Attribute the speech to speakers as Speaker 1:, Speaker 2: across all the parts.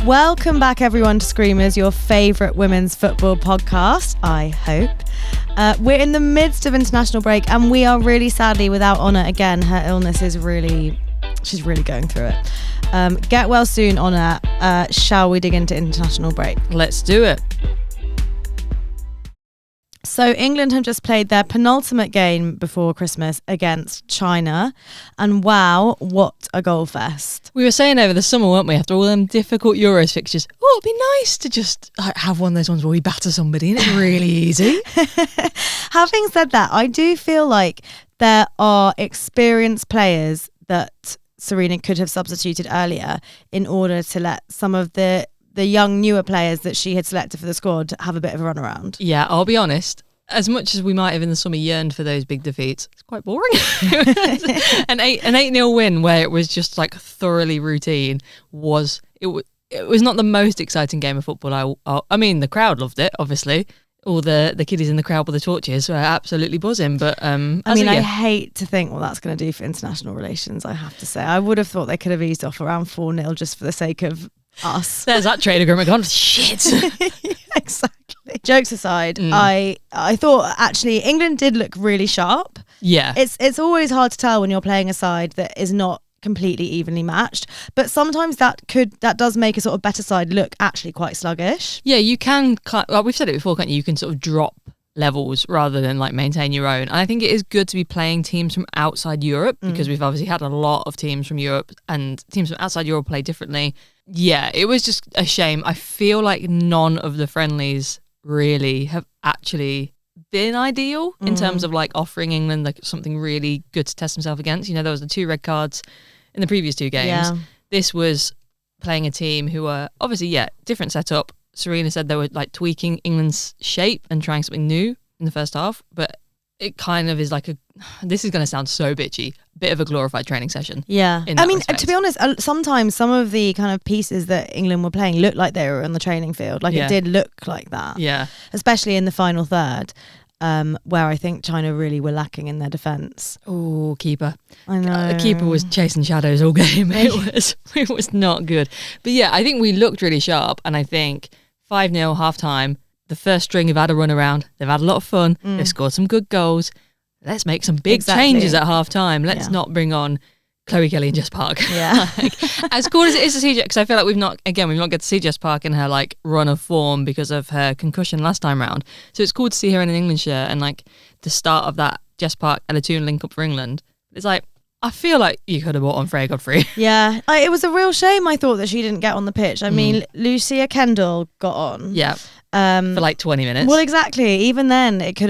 Speaker 1: Welcome back, everyone, to Screamers, your favourite women's football podcast, I hope. We're in the midst of international break and we are really sadly without Honor again. Her illness is she's really going through it. Get well soon, Honor. Shall we dig into international break?
Speaker 2: Let's do it.
Speaker 1: So England have just played their penultimate game before Christmas against China. And wow, what a goal fest.
Speaker 2: We were saying over the summer, weren't we, after all them difficult Euros fixtures, it'd be nice to just have one of those ones where we batter somebody and it's really easy.
Speaker 1: Having said that, I do feel like there are experienced players that Serena could have substituted earlier in order to let some of the young, newer players that she had selected for the squad have a bit of a run around.
Speaker 2: Yeah, I'll be honest. As much as we might have in the summer yearned for those big defeats, it's quite boring. an 8-0 win where it was just like thoroughly routine was not the most exciting game of football. I mean, the crowd loved it, obviously. All the kiddies in the crowd with the torches were absolutely buzzing. But
Speaker 1: I hate to think what that's going to do for international relations, I have to say. I would have thought they could have eased off around 4-0 just for the sake of us.
Speaker 2: There's that trade agreement gone. Shit.
Speaker 1: Yeah, exactly. Jokes aside, I thought actually England did look really sharp.
Speaker 2: Yeah.
Speaker 1: It's always hard to tell when you're playing a side that is not completely evenly matched, but sometimes that does make a sort of better side look actually quite sluggish.
Speaker 2: Yeah, you can, we've said it before, can't you? You can sort of drop levels rather than like maintain your own. And I think it is good to be playing teams from outside Europe because we've obviously had a lot of teams from Europe and teams from outside Europe play differently. Yeah, it was just a shame. I feel like none of the friendlies really have actually been ideal in terms of like offering England like something really good to test themselves against. You know, there was the 2 red cards in the previous 2 games.
Speaker 1: Yeah.
Speaker 2: This was playing a team who were obviously, different setup. Serena said they were like tweaking England's shape and trying something new in the first half, but it kind of is like this is going to sound so bitchy, bit of a glorified training session.
Speaker 1: Yeah. I mean, to be honest, sometimes some of the kind of pieces that England were playing looked like they were on the training field. Like it did look like that.
Speaker 2: Yeah.
Speaker 1: Especially in the final third, where I think China really were lacking in their defence.
Speaker 2: Oh, keeper.
Speaker 1: I know.
Speaker 2: The keeper was chasing shadows all game. It was not good. But yeah, I think we looked really sharp, and I think 5-0 half-time, the first string have had a run around. They've had a lot of fun. They've scored some good goals. Let's make some big changes at half-time. Let's not bring on Chloe Kelly and Jess Park.
Speaker 1: Yeah.
Speaker 2: As cool as it is to see Jess, because I feel like we've not got to see Jess Park in her like run of form because of her concussion last time round. So it's cool to see her in an England shirt and like the start of that Jess Park and a tune link up for England. It's like, I feel like you could have bought on Freya Godfrey.
Speaker 1: Yeah. It was a real shame, I thought, that she didn't get on the pitch. I mean, Lucia Kendall got on.
Speaker 2: Yeah. For like 20 minutes.
Speaker 1: Well, exactly. Even then, we could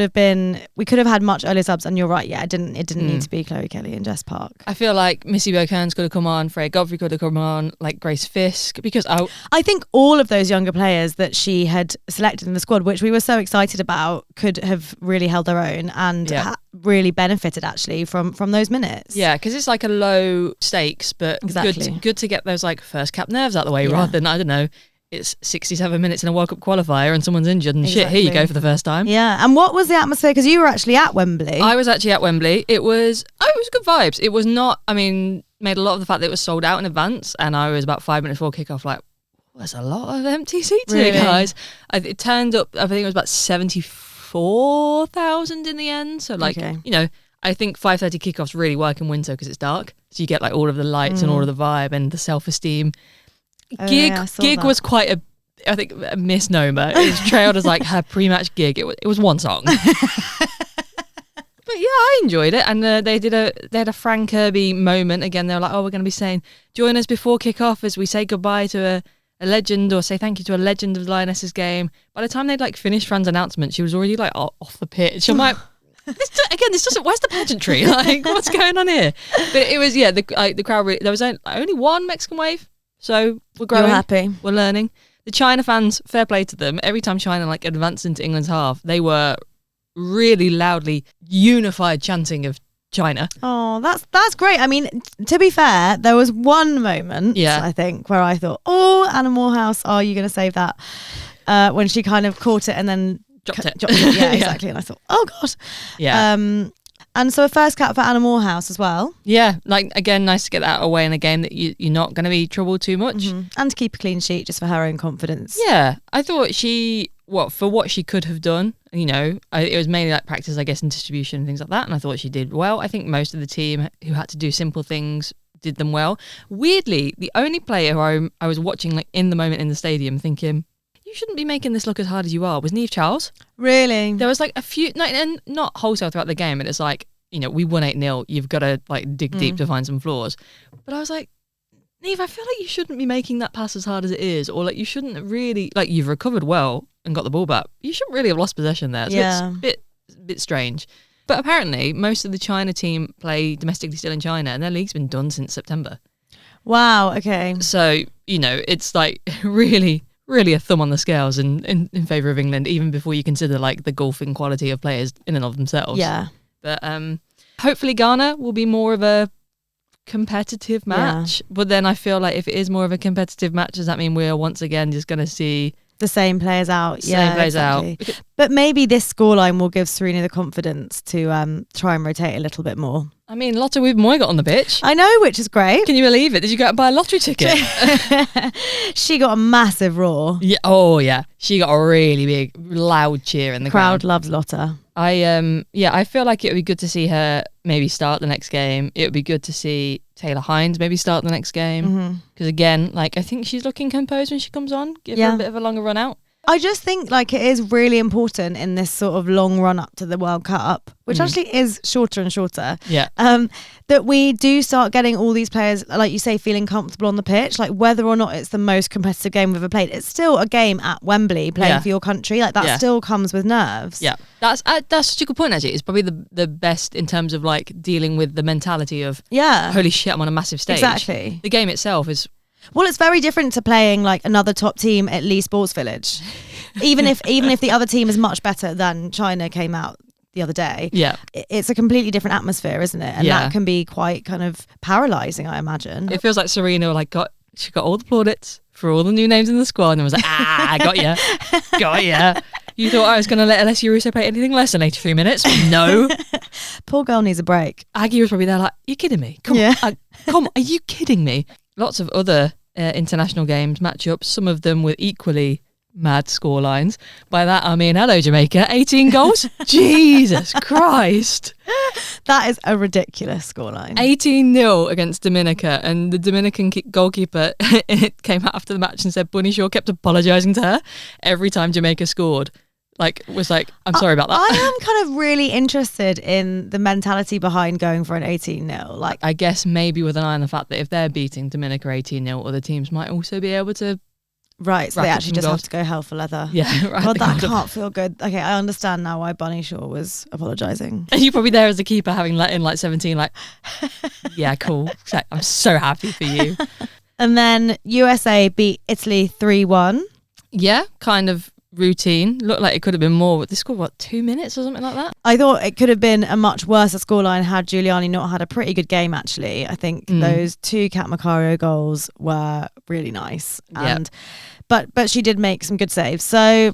Speaker 1: have had much earlier subs, and you're right. Yeah, it didn't need to be Chloe Kelly and Jess Park.
Speaker 2: I feel like Missy Bokearns could have come on, Freya Godfrey could have come on, like Grace Fisk, because
Speaker 1: I think all of those younger players that she had selected in the squad, which we were so excited about, could have really held their own and really benefited actually from those minutes.
Speaker 2: Yeah, because it's like a low stakes, but good to get those like first cap nerves out the way rather than, I don't know, it's 67 minutes in a World Cup qualifier and someone's injured and shit, here you go for the first time.
Speaker 1: Yeah. And what was the atmosphere? Because you were actually at Wembley.
Speaker 2: I was actually at Wembley. It was good vibes. It was not, made a lot of the fact that it was sold out in advance, and I was about 5 minutes before kickoff like, there's a lot of empty seats here, guys. It turned up, I think it was about 74,000 in the end. So like, you know, I think 5:30 kickoffs really work in winter because it's dark. So you get like all of the lights and all of the vibe and the self-esteem. Gig was quite a misnomer. It was trailed as like her pre-match gig. It was one song. But yeah, I enjoyed it, and they had a Fran Kirby moment again. They were like, "Oh, we're going to be saying join us before kick-off as we say goodbye to a legend, or say thank you to a legend of the Lionesses game." By the time they'd like finished Fran's announcement, she was already like off the pitch. I'm like, this doesn't. Where's the pageantry? Like, what's going on here? But it was the crowd. There was only one Mexican wave. So we're growing,
Speaker 1: you're happy.
Speaker 2: We're learning. The China fans, fair play to them. Every time China like advanced into England's half, they were really loudly unified chanting of China.
Speaker 1: Oh, that's great. I mean, to be fair, there was one moment, I think, where I thought, oh, Anna Morehouse, are you going to save that? When she kind of caught it and then
Speaker 2: dropped it.
Speaker 1: Yeah, exactly. And I thought, oh God.
Speaker 2: Yeah.
Speaker 1: And so a first cap for Anna Morehouse as well.
Speaker 2: Yeah, like, again, nice to get that away in a game that you're not going to be troubled too much.
Speaker 1: And to keep a clean sheet just for her own confidence.
Speaker 2: Yeah, I thought for what she could have done, it was mainly like practice, I guess, and distribution and things like that. And I thought she did well. I think most of the team who had to do simple things did them well. Weirdly, the only player who I was watching like in the moment in the stadium thinking, you shouldn't be making this look as hard as you are, was Niamh Charles.
Speaker 1: Really?
Speaker 2: There was like a few, and not wholesale throughout the game, but it's like, we won 8-0, you've got to like dig deep to find some flaws. But I was like, Niamh, I feel like you shouldn't be making that pass as hard as it is, or like you shouldn't really, like, you've recovered well and got the ball back. You shouldn't really have lost possession there. So it's a bit strange. But apparently most of the China team play domestically still in China, and their league's been done since September.
Speaker 1: Wow, okay.
Speaker 2: So, it's like really a thumb on the scales in favour of England, even before you consider like the golfing quality of players in and of themselves.
Speaker 1: Yeah.
Speaker 2: But hopefully Ghana will be more of a competitive match. Yeah. But then I feel like if it is more of a competitive match, does that mean we're once again just going to see
Speaker 1: the same players out?
Speaker 2: Exactly.
Speaker 1: But maybe this scoreline will give Serena the confidence to try and rotate a little bit more.
Speaker 2: I mean, Lotte Wubben-Moy got on the pitch.
Speaker 1: I know, which is great.
Speaker 2: Can you believe it? Did you go out and buy a lottery ticket?
Speaker 1: She got a massive roar.
Speaker 2: Yeah. Oh, yeah. She got a really big, loud cheer in the
Speaker 1: crowd. Loves Lotte.
Speaker 2: I feel like it would be good to see her maybe start the next game. It would be good to see Taylor Hines maybe start the next game. Because again, like, I think she's looking composed when she comes on. Give her a bit of a longer run out.
Speaker 1: I just think like it is really important in this sort of long run up to the World Cup, which actually is shorter and shorter.
Speaker 2: Yeah.
Speaker 1: That we do start getting all these players, like you say, feeling comfortable on the pitch. Like whether or not it's the most competitive game we've ever played, it's still a game at Wembley playing for your country. Like that still comes with nerves.
Speaker 2: Yeah. That's such a good point, actually. It's probably the best in terms of like dealing with the mentality of holy shit, I'm on a massive stage.
Speaker 1: Exactly.
Speaker 2: The game itself is.
Speaker 1: Well, it's very different to playing like another top team at Lee Sports Village. Even if the other team is much better than China came out the other day. Yeah. It's a completely different atmosphere, isn't it? And that can be quite kind of paralysing, I imagine.
Speaker 2: It feels like Serena she got all the plaudits for all the new names in the squad and was like, I got ya. Got ya. You thought I was going to let Alessia Russo play anything less than 83 minutes? No.
Speaker 1: Poor girl needs a break.
Speaker 2: Aggie was probably there like, you kidding me? Come on, are you kidding me? Lots of other international games, matchups, some of them with equally mad scorelines. By that I mean, hello Jamaica, 18 goals? Jesus Christ.
Speaker 1: That is a ridiculous scoreline.
Speaker 2: 18-0 against Dominica, and the Dominican goalkeeper came out after the match and said Bunny Shaw kept apologising to her every time Jamaica scored. I'm sorry about that.
Speaker 1: I am kind of really interested in the mentality behind going for an 18-0. Like,
Speaker 2: I guess maybe with an eye on the fact that if they're beating Dominica 18-0, other teams might also be able to.
Speaker 1: Right, so they actually just have to go hell for leather.
Speaker 2: Yeah, right.
Speaker 1: God, that can't feel good. Okay, I understand now why Bunny Shaw was apologising.
Speaker 2: And you're probably there as a keeper having let in like 17, like, yeah, cool. I'm so happy for you.
Speaker 1: And then USA beat Italy 3-1.
Speaker 2: Yeah, kind of routine. Looked like it could have been more. They scored 2 minutes or something like that?
Speaker 1: I thought it could have been a much worse scoreline had Giuliani not had a pretty good game, actually. I think those 2 Kat Macario goals were really nice. And but she did make some good saves. So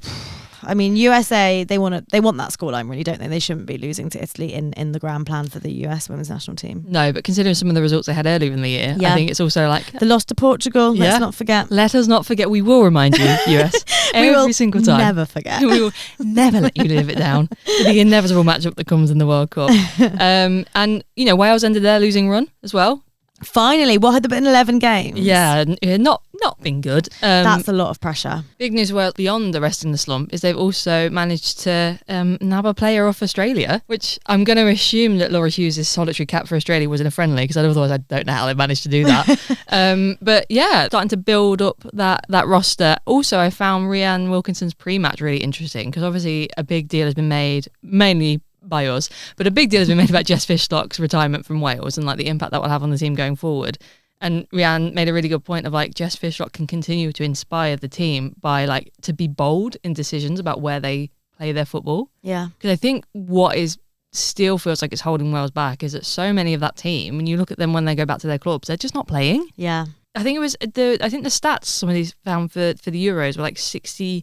Speaker 1: I mean, USA, they want that scoreline, really, don't they? They shouldn't be losing to Italy in the grand plan for the US women's national team.
Speaker 2: No, but considering some of the results they had earlier in the year, I think it's also like
Speaker 1: the loss to Portugal. Let's not forget.
Speaker 2: Let us not forget. We will remind you, US, every single time.
Speaker 1: Never forget.
Speaker 2: We will never let you live it down. The inevitable matchup that comes in the World Cup. And Wales ended their losing run as well.
Speaker 1: Finally, what had there been 11 games?
Speaker 2: Yeah, not been good.
Speaker 1: That's a lot of pressure.
Speaker 2: Big news, well, beyond arresting the slump, is they've also managed to nab a player off Australia, which I'm going to assume that Laura Hughes' solitary cap for Australia was in a friendly, because otherwise I don't know how they managed to do that. But yeah, starting to build up that roster. Also, I found Rhiannon Wilkinson's pre-match really interesting, because obviously a big deal has been made, mainly by us, but a big deal has been made about Jess Fishlock's retirement from Wales and like the impact that will have on the team going forward. And Rhiannon made a really good point of like Jess Fishlock can continue to inspire the team by like to be bold in decisions about where they play their football. Yeah, because I think what is still feels like it's holding Wales back is that so many of that team, when you look at them when they go back to their clubs, they're just not playing. Yeah. I think the stats some of these found for the Euros were like 65%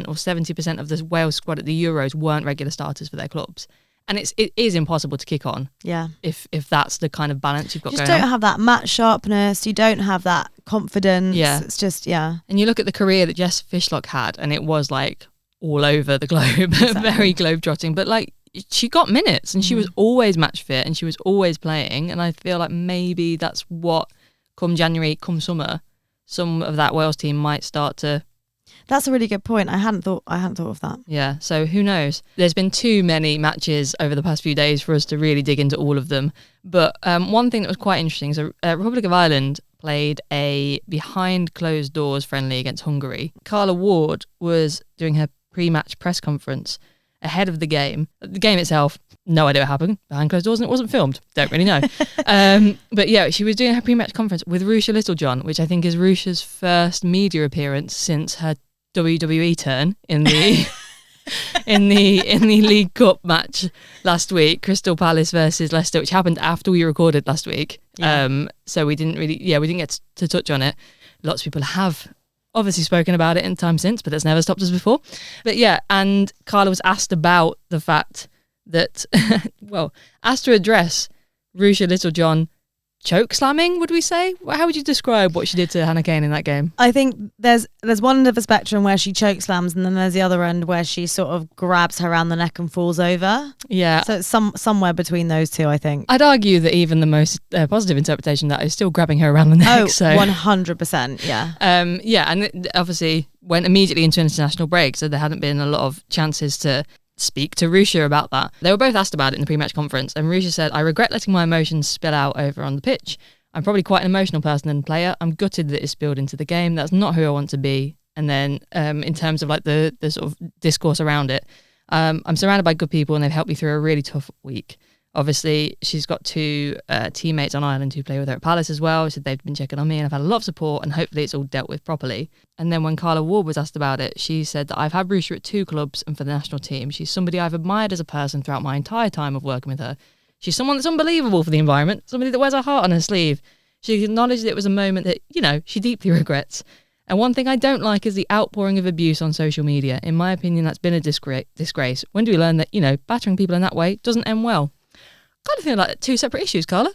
Speaker 2: or 70% of the Wales squad at the Euros weren't regular starters for their clubs. And it is impossible to kick on.
Speaker 1: Yeah.
Speaker 2: If that's the kind of balance you've got
Speaker 1: going on. You
Speaker 2: just
Speaker 1: don't have that match sharpness. You don't have that confidence.
Speaker 2: Yeah.
Speaker 1: It's just, yeah.
Speaker 2: And you look at the career that Jess Fishlock had, and it was like all over the globe, exactly. Very globe-trotting. But like, she got minutes, and she was always match fit, and she was always playing. And I feel like maybe that's what, come January, come summer, some of that Wales team might start to.
Speaker 1: That's a really good point. I hadn't thought of that.
Speaker 2: Yeah, so who knows? There's been too many matches over the past few days for us to really dig into all of them. But one thing that was quite interesting, so Republic of Ireland played a behind closed doors friendly against Hungary. Carla Ward was doing her pre-match press conference ahead of the game. The game itself, no idea what happened behind closed doors, and it wasn't filmed. Don't really know. But yeah, she was doing her pre-match conference with Ruesha Littlejohn, which I think is Ruesha's first media appearance since her WWE turn in the in the League Cup match last week, Crystal Palace versus Leicester, which happened after we recorded last week. Yeah. So we didn't get to touch on it. Lots of people have obviously spoken about it in time since, but that's never stopped us before. But yeah, and Carla was asked about the fact that, asked to address Ruesha Littlejohn choke slamming, would we say? How would you describe what she did to Hannah Kane in that game?
Speaker 1: I think there's one end of the spectrum where she choke slams, and then there's the other end where she sort of grabs her around the neck and falls over.
Speaker 2: Yeah.
Speaker 1: So it's somewhere between those two, I think.
Speaker 2: I'd argue that even the most positive interpretation of that is still grabbing her around the neck.
Speaker 1: Oh, so 100%, yeah.
Speaker 2: And it obviously went immediately into international break, so there hadn't been a lot of chances to speak to Ruesha about that. They were both asked about it in the pre-match conference, and Ruesha said, "I regret letting my emotions spill out over on the pitch. I'm probably quite an emotional person and player. I'm gutted that it's spilled into the game. That's not who I want to be." And then in terms of like the sort of discourse around it, I'm surrounded by good people, and they've helped me through a really tough week. Obviously, she's got two teammates on Ireland who play with her at Palace as well. She said they've been checking on me, and I've had a lot of support, and hopefully it's all dealt with properly. And then when Carla Ward was asked about it, she said that I've had Ruesha at 2 clubs and for the national team. She's somebody I've admired as a person throughout my entire time of working with her. She's someone that's unbelievable for the environment, somebody that wears her heart on her sleeve. She acknowledged it was a moment that, she deeply regrets. And one thing I don't like is the outpouring of abuse on social media. In my opinion, that's been a disgrace. When do we learn that, battering people in that way doesn't end well? Kind of feel like 2 separate issues, Carla.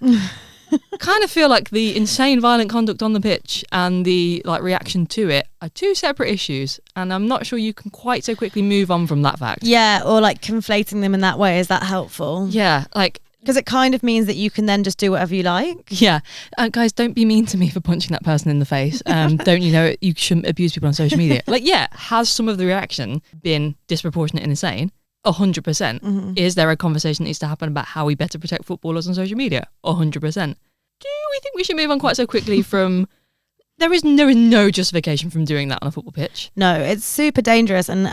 Speaker 2: Kind of feel like the insane violent conduct on the pitch and the reaction to it are 2 separate issues, and I'm not sure you can quite so quickly move on from that fact.
Speaker 1: Yeah, or conflating them in that way, is that helpful?
Speaker 2: Yeah,
Speaker 1: because it kind of means that you can then just do whatever you like.
Speaker 2: Yeah. Guys, don't be mean to me for punching that person in the face. Don't you know you shouldn't abuse people on social media? Has some of the reaction been disproportionate and insane? 100%. Mm-hmm. Is there a conversation that needs to happen about how we better protect footballers on social media? 100%. Do we think we should move on quite so quickly from... There is no justification from doing that on a football pitch.
Speaker 1: No, it's super dangerous, and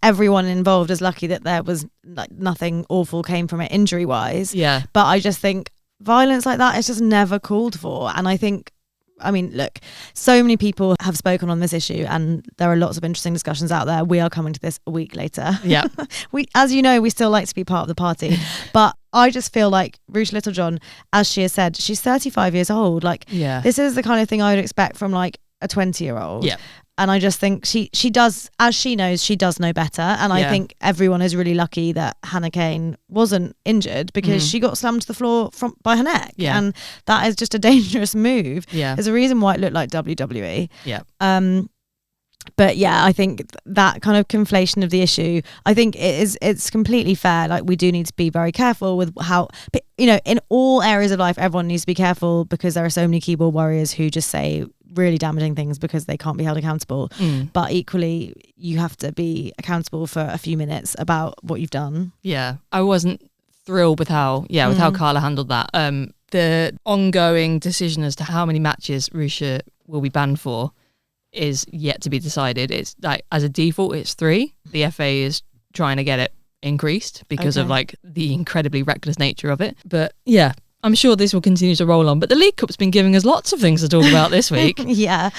Speaker 1: everyone involved is lucky that there was nothing awful came from it injury wise.
Speaker 2: Yeah.
Speaker 1: But I just think violence like that is just never called for, and I think, look, so many people have spoken on this issue, and there are lots of interesting discussions out there. We are coming to this a week later.
Speaker 2: Yeah.
Speaker 1: As you know, we still like to be part of the party, but I just feel like Ruesha Littlejohn, as she has said, she's 35 years old. This is the kind of thing I would expect from a 20-year-old.
Speaker 2: Yeah.
Speaker 1: And I just think she does, as she knows, she does know better. And I think everyone is really lucky that Hannah Kane wasn't injured, because she got slammed to the floor by her neck.
Speaker 2: Yeah.
Speaker 1: And that is just a dangerous move.
Speaker 2: Yeah.
Speaker 1: There's a reason why it looked like WWE.
Speaker 2: Yeah.
Speaker 1: But yeah, I think that kind of conflation of the issue, I think it's completely fair. We do need to be very careful with how, in all areas of life, everyone needs to be careful, because there are so many keyboard warriors who just say really damaging things because they can't be held accountable. But equally, you have to be accountable for a few minutes about what you've done.
Speaker 2: Yeah, I wasn't thrilled with how Carla handled that. The ongoing decision as to how many matches Ruesha will be banned for is yet to be decided. It's as a default, it's 3. The FA is trying to get it increased because of the incredibly reckless nature of it. But yeah, I'm sure this will continue to roll on. But the League Cup's been giving us lots of things to talk about this week.
Speaker 1: Yeah.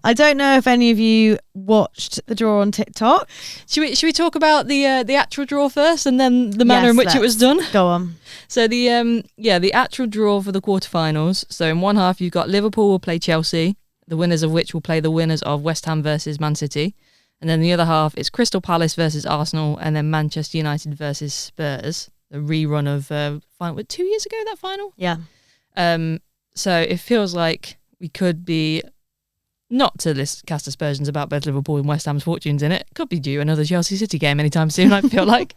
Speaker 1: I don't know if any of you watched the draw on TikTok.
Speaker 2: Should we talk about the actual draw first, and then the manner in which it was done?
Speaker 1: Go on.
Speaker 2: So the actual draw for the quarterfinals. So in one half, you've got Liverpool will play Chelsea, the winners of which will play the winners of West Ham versus Man City. And then the other half is Crystal Palace versus Arsenal, and then Manchester United versus Spurs. rerun of final 2 years ago, that final.
Speaker 1: Yeah.
Speaker 2: So it feels like we could be, not to cast aspersions about both Liverpool and West Ham's fortunes in it, could be due another Chelsea City game anytime soon, I feel like.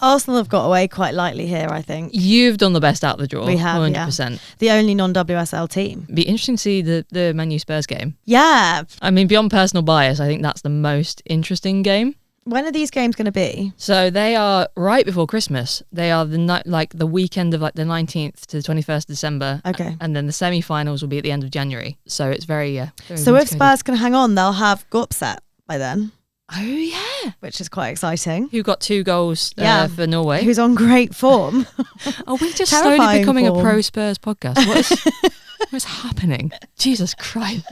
Speaker 1: Arsenal have got away quite lightly here, I think.
Speaker 2: You've done the best out of the draw.
Speaker 1: We have,
Speaker 2: 100%.
Speaker 1: Yeah. The only non-WSL team.
Speaker 2: Be interesting to see the Man U Spurs game.
Speaker 1: Yeah.
Speaker 2: I mean, beyond personal bias, I think that's the most interesting game.
Speaker 1: When are these games going to be?
Speaker 2: So they are right before Christmas. They are the weekend of like the 19th to the 21st of December.
Speaker 1: Okay.
Speaker 2: And then the semi-finals will be at the end of January. So it's very, very
Speaker 1: So if Spurs can hang on, they'll have got upset by then.
Speaker 2: Oh, yeah.
Speaker 1: Which is quite exciting.
Speaker 2: Who got 2 goals for Norway.
Speaker 1: Who's on great form.
Speaker 2: Are we just slowly becoming a pro-Spurs podcast? What's happening? Jesus Christ.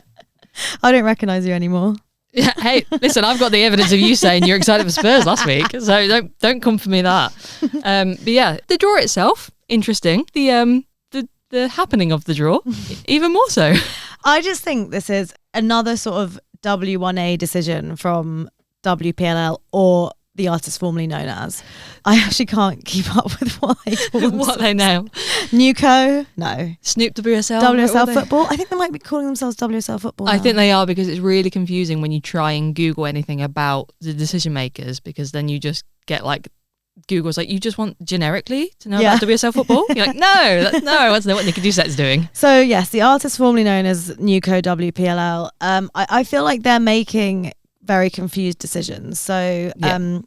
Speaker 1: I don't recognise you anymore.
Speaker 2: Yeah, hey, listen, I've got the evidence of you saying you're excited for Spurs last week, so don't come for me that. But yeah, the draw itself, interesting. The happening of the draw, even more so.
Speaker 1: I just think this is another sort of W1A decision from WPLL or the artist formerly known as. I actually can't keep up with what they call themselves.
Speaker 2: What are they now?
Speaker 1: Newco? No.
Speaker 2: Snoop WSL?
Speaker 1: WSL Football? I think they might be calling themselves WSL Football now.
Speaker 2: I think they are, because it's really confusing when you try and Google anything about the decision makers, because then you just get like, Google's like, you just want generically to know about WSL Football? You're like, no, I want to know what Nikki Doucette's doing.
Speaker 1: So yes, the artist formerly known as Newco WPLL, I feel like they're making very confused decisions. So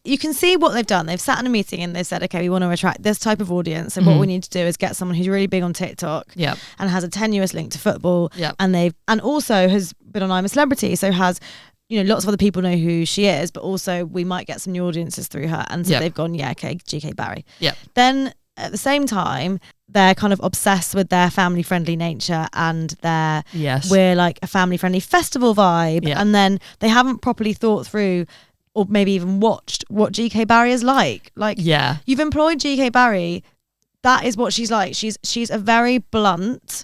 Speaker 1: you can see what they've done. They've sat in a meeting and they've said, okay, we want to attract this type of audience. So what we need to do is get someone who's really big on TikTok and has a tenuous link to football. And also has been on I'm a Celebrity. So has, lots of other people know who she is, but also we might get some new audiences through her. And so they've gone, okay, GK Barry. Then at the same time, they're kind of obsessed with their family-friendly nature and we're like a family-friendly festival vibe. And then they haven't properly thought through or maybe even watched what GK Barry is like. You've employed GK Barry. That is what she's like. She's a very blunt,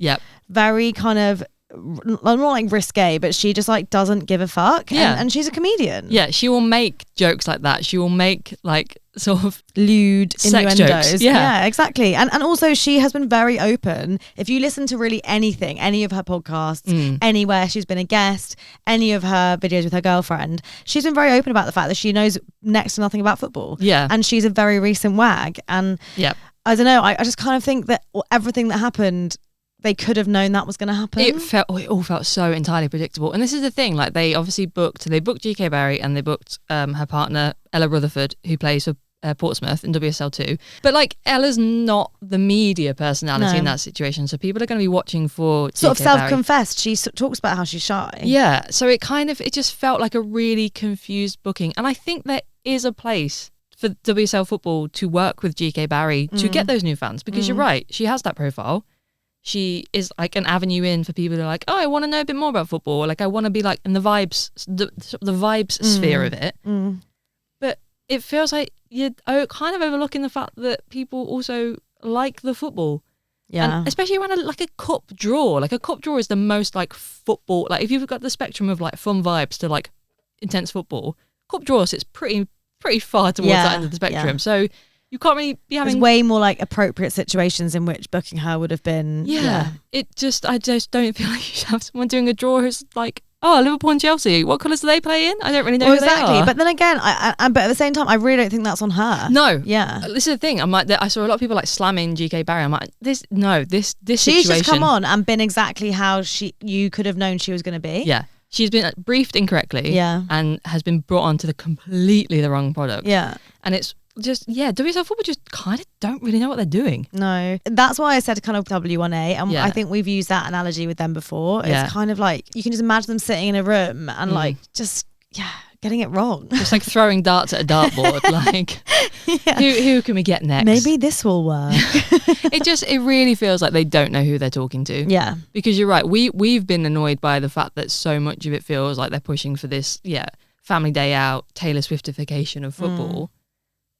Speaker 1: very kind of, not like risque, but she just like doesn't give a fuck. And she's a comedian. She
Speaker 2: will make jokes like that. She will make like sort of
Speaker 1: lewd
Speaker 2: sex
Speaker 1: innuendos.
Speaker 2: Jokes.
Speaker 1: Yeah, exactly. And also she has been very open. If you listen to really anything, any of her podcasts, anywhere she's been a guest, any of her videos with her girlfriend, she's been very open about the fact that she knows next to nothing about football. And she's a very recent wag. And I don't know, I just kind of think that everything that happened, they could have known that was going to happen.
Speaker 2: It all felt so entirely predictable. And this is the thing, like they obviously booked GK Barry and they booked her partner, Ella Rutherford, who plays for Portsmouth in WSL 2. But like Ella's not the media personality in that situation. So people are going to be watching for
Speaker 1: sort
Speaker 2: GK
Speaker 1: of self-confessed. She talks about how she's shy.
Speaker 2: Yeah. So it just felt like a really confused booking. And I think there is a place for WSL Football to work with GK Barry to get those new fans, because you're right. She has that profile. She is like an avenue in for people who are like, oh, I want to know a bit more about football. Or like I want to be like in the vibes, the vibes sphere of it. But it feels like you're kind of overlooking the fact that people also like the football. And especially around a cup draw. Like a cup draw is the most like football. Like if you've got the spectrum of like fun vibes to like intense football, cup draw sits pretty far towards that end of the spectrum. So you can't really be having...
Speaker 1: There's way more like appropriate situations in which booking her would have been...
Speaker 2: I just don't feel like you should have someone doing a draw who's like, oh, Liverpool and Chelsea, what colours do they play in? I don't really know who
Speaker 1: exactly.
Speaker 2: they are.
Speaker 1: But then again, but at the same time, I really don't think that's on her.
Speaker 2: No.
Speaker 1: Yeah.
Speaker 2: This is the thing. I'm like, I saw a lot of people like slamming GK Barry. I'm like, this
Speaker 1: She's
Speaker 2: situation...
Speaker 1: just come on and been exactly how you could have known she was going to be.
Speaker 2: Yeah. She's been briefed incorrectly and has been brought on to completely the wrong product.
Speaker 1: Yeah.
Speaker 2: And it's just, WSL Football just kind of don't really know what they're doing.
Speaker 1: No. That's why I said kind of W1A. And I think we've used that analogy with them before. It's kind of like, you can just imagine them sitting in a room and like, just, getting it wrong.
Speaker 2: Just like throwing darts at a dartboard. Like, who can we get next?
Speaker 1: Maybe this will work.
Speaker 2: It really feels like they don't know who they're talking to.
Speaker 1: Yeah.
Speaker 2: Because you're right. We've been annoyed by the fact that so much of it feels like they're pushing for this, family day out, Taylor Swiftification of football.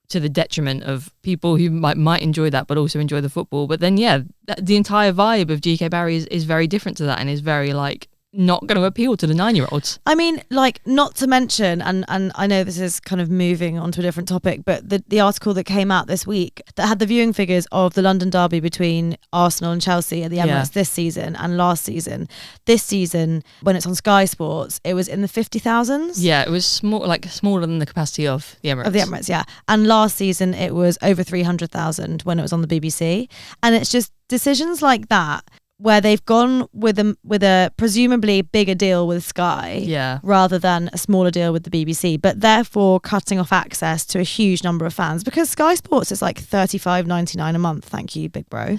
Speaker 2: To the detriment of people who might enjoy that but also enjoy the football. But then the entire vibe of GK Barry is very different to that and is very like not going to appeal to the 9-year-olds.
Speaker 1: I mean, like, not to mention, and I know this is kind of moving on to a different topic, but the article that came out this week that had the viewing figures of the London derby between Arsenal and Chelsea at the Emirates this season and last season. This season, when it's on Sky Sports, it was in the 50,000s.
Speaker 2: Yeah, it was smaller than the capacity of the Emirates.
Speaker 1: Of the Emirates, yeah. And last season, it was over 300,000 when it was on the BBC. And it's just decisions like that, where they've gone with a presumably bigger deal with Sky rather than a smaller deal with the BBC, but therefore cutting off access to a huge number of fans, because Sky Sports is like $35.99 a month. Thank you, big bro.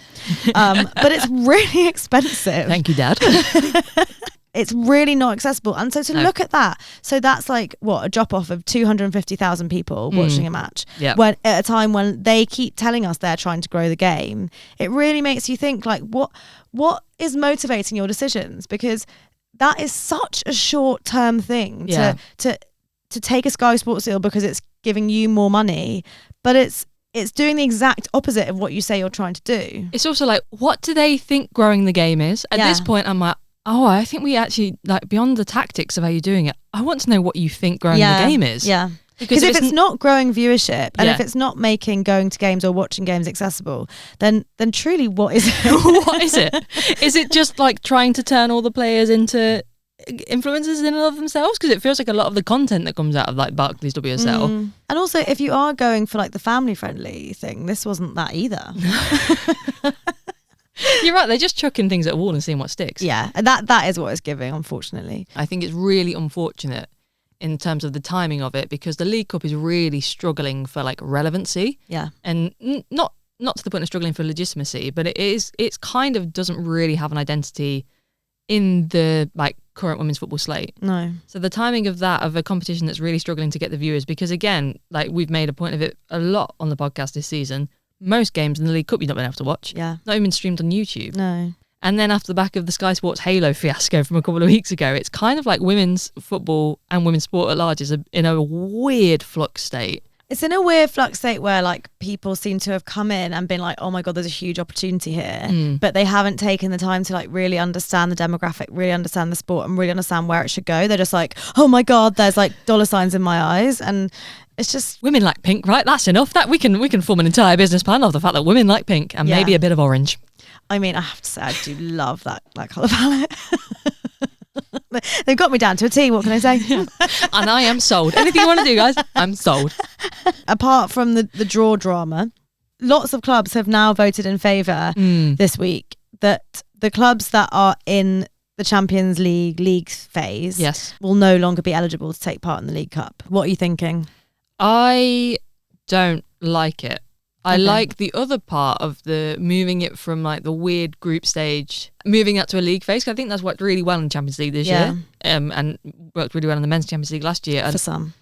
Speaker 1: But it's really expensive.
Speaker 2: Thank you, Dad.
Speaker 1: It's really not accessible. And so to look at that, so that's like a drop off of 250,000 people watching a match. When at a time when they keep telling us they're trying to grow the game, it really makes you think, like, what is motivating your decisions? Because that is such a short term thing to take a Sky Sports deal because it's giving you more money, but it's doing the exact opposite of what you say you're trying to do.
Speaker 2: It's also like, what do they think growing the game is? At this point, I'm like, I think we actually, like, beyond the tactics of how you're doing it, I want to know what you think growing the game is.
Speaker 1: Yeah. Because if it's not growing viewership and if it's not making going to games or watching games accessible, then truly what is it?
Speaker 2: What is it? Is it just like trying to turn all the players into influencers in and of themselves? Because it feels like a lot of the content that comes out of like Barclays WSL.
Speaker 1: And also, if you are going for like the family friendly thing, this wasn't that either.
Speaker 2: You're right, they're just chucking things at a wall and seeing what sticks.
Speaker 1: Yeah, and that is what it's giving, unfortunately.
Speaker 2: I think it's really unfortunate in terms of the timing of it, because the League Cup is really struggling for like relevancy.
Speaker 1: Yeah.
Speaker 2: And not to the point of struggling for legitimacy, but it's kind of doesn't really have an identity in the like current women's football slate.
Speaker 1: No.
Speaker 2: So the timing of that, of a competition that's really struggling to get the viewers, because again, like we've made a point of it a lot on the podcast this season, most games in the League Cup you've not been able to watch.
Speaker 1: Yeah.
Speaker 2: Not even streamed on YouTube.
Speaker 1: No.
Speaker 2: And then after the back of the Sky Sports Halo fiasco from a couple of weeks ago, it's kind of like women's football and women's sport at large is in a weird flux state.
Speaker 1: It's in a weird flux state where like people seem to have come in and been like, oh my God, there's a huge opportunity here. But they haven't taken the time to like really understand the demographic, really understand the sport and really understand where it should go. They're just like, oh my God, there's like dollar signs in my eyes. And it's just...
Speaker 2: Women like pink, right? That's enough. That we can form an entire business plan off the fact that women like pink and maybe a bit of orange.
Speaker 1: I mean, I have to say, I do love that colour palette. They've got me down to a T, what can I say?
Speaker 2: And I am sold. Anything you want to do, guys, I'm sold.
Speaker 1: Apart from the draw drama, lots of clubs have now voted in favour this week that the clubs that are in the Champions League phase will no longer be eligible to take part in the League Cup. What are you thinking?
Speaker 2: I don't like it. I like the other part of the moving it from like the weird group stage, moving that to a league phase. 'Cause I think that's worked really well in the Champions League this year, and worked really well in the Men's Champions League last year.
Speaker 1: For some.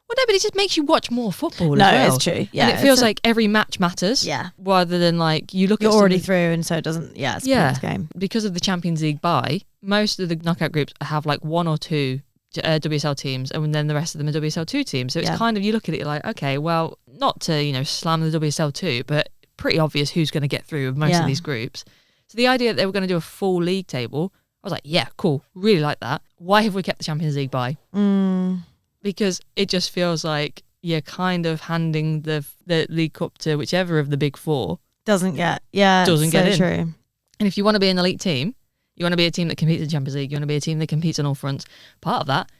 Speaker 2: Well, no, but it just makes you watch more football.
Speaker 1: No,
Speaker 2: as well.
Speaker 1: it's true. Yeah,
Speaker 2: and it feels like every match matters.
Speaker 1: Yeah.
Speaker 2: Rather than like you're
Speaker 1: already through, and so it doesn't. Yeah, it's a game.
Speaker 2: Because of the Champions League bye, most of the knockout groups have like one or two WSL teams, and then the rest of them are WSL 2 teams. So it's kind of, you look at it, you're like, okay, well, not to slam the WSL 2, but pretty obvious who's going to get through with most of these groups. So the idea that they were going to do a full league table, I was like, yeah, cool, really like that. Why have we kept the Champions League by? Because it just feels like you're kind of handing the League Cup to whichever of the big four doesn't get in.
Speaker 1: True.
Speaker 2: And if you want to be an elite team, you want to be a team that competes in the Champions League, you want to be a team that competes on all fronts, part of that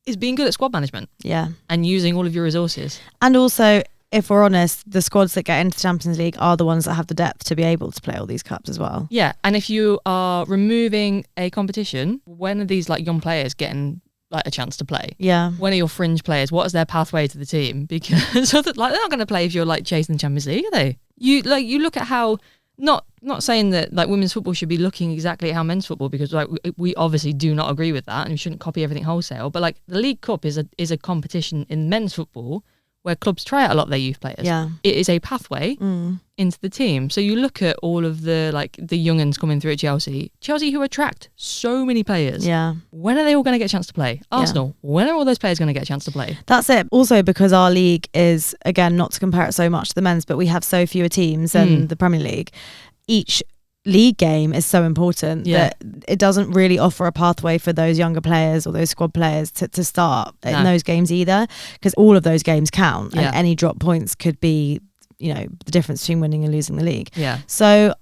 Speaker 2: is being good at squad management.
Speaker 1: Yeah.
Speaker 2: And using all of your resources.
Speaker 1: And also, if we're honest, the squads that get into the Champions League are the ones that have the depth to be able to play all these cups as well.
Speaker 2: Yeah. And if you are removing a competition, when are these like young players getting like a chance to play?
Speaker 1: Yeah.
Speaker 2: When are your fringe players? What is their pathway to the team? Because like they're not going to play if you're like chasing the Champions League, are they? You look at how... Not saying that like women's football should be looking exactly at how men's football, because like we obviously do not agree with that and we shouldn't copy everything wholesale. But like the League Cup is a competition in men's football where clubs try out a lot of their youth players.
Speaker 1: Yeah.
Speaker 2: It is a pathway into the team. So you look at all of the young'uns coming through at Chelsea who attract so many players.
Speaker 1: Yeah.
Speaker 2: When are they all going to get a chance to play? Arsenal, when are all those players going to get a chance to play?
Speaker 1: That's it. Also, because our league is, again, not to compare it so much to the men's, but we have so fewer teams than the Premier League. Each league game is so important that it doesn't really offer a pathway for those younger players or those squad players to start in those games either, because all of those games count and any drop points could be, you know, the difference between winning and losing the league. So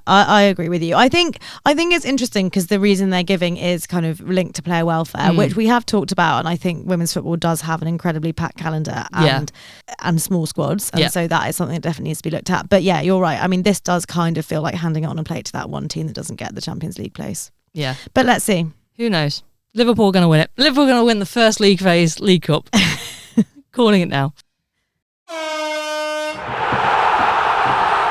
Speaker 1: I agree with you. I think it's interesting because the reason they're giving is kind of linked to player welfare, which we have talked about, and I think women's football does have an incredibly packed calendar and small squads, and so that is something that definitely needs to be looked at. But yeah, you're right. I mean, this does kind of feel like handing it on a plate to that one team that doesn't get the Champions League place. Yeah, but let's see. Who knows? Liverpool are going to win it. Liverpool are going to win the first league phase League Cup. Calling it now.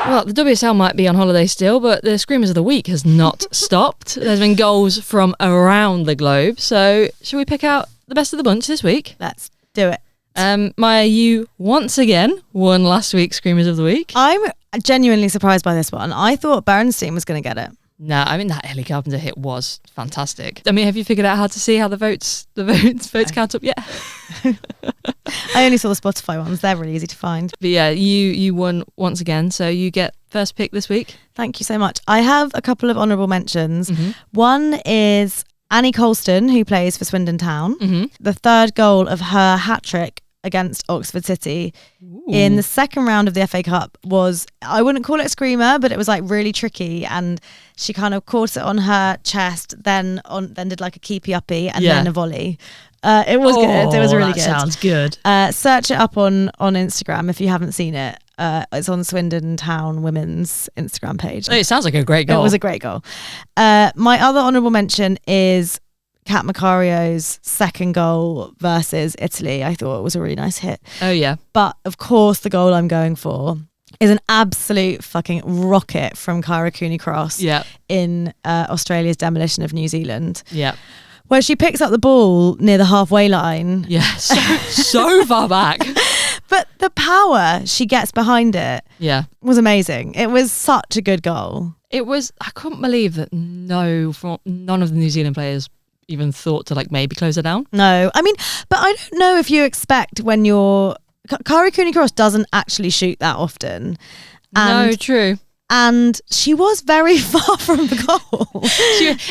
Speaker 1: Well, the WSL might be on holiday still, but the Screamers of the Week has not stopped. There's been goals from around the globe. So shall we pick out the best of the bunch this week? Let's do it. Maya, you once again won last week's Screamers of the Week. I'm genuinely surprised by this one. I thought Bernstein was going to get it. No, I mean, that Ellie Carpenter hit was fantastic. I mean, have you figured out how to see how the votes count up yet? I only saw the Spotify ones. They're really easy to find. But yeah, you won once again, so you get first pick this week. Thank you so much. I have a couple of honourable mentions. One is Annie Colston, who plays for Swindon Town. The third goal of her hat-trick against Oxford City in the second round of the FA Cup was, I wouldn't call it a screamer, but it was like really tricky, and she kind of caught it on her chest, then did like a keepy uppy and then a volley. It was good. It was really good. Sounds good. Search it up on Instagram if you haven't seen it. It's on Swindon Town Women's Instagram page. It sounds like a great goal. It was a great goal. My other honourable mention is Kat Macario's second goal versus Italy. I thought it was a really nice hit. Oh yeah. But of course the goal I'm going for is an absolute fucking rocket from Kyra Cooney-Cross in Australia's demolition of New Zealand. Yeah. Where she picks up the ball near the halfway line. Yeah, so far back. But the power she gets behind it was amazing. It was such a good goal. It was, I couldn't believe that none of the New Zealand players even thought to like maybe close it down. No, I mean, but I don't know if you expect when you're Kyra Cooney-Cross doesn't actually shoot that often. No, true. And she was very far from the goal.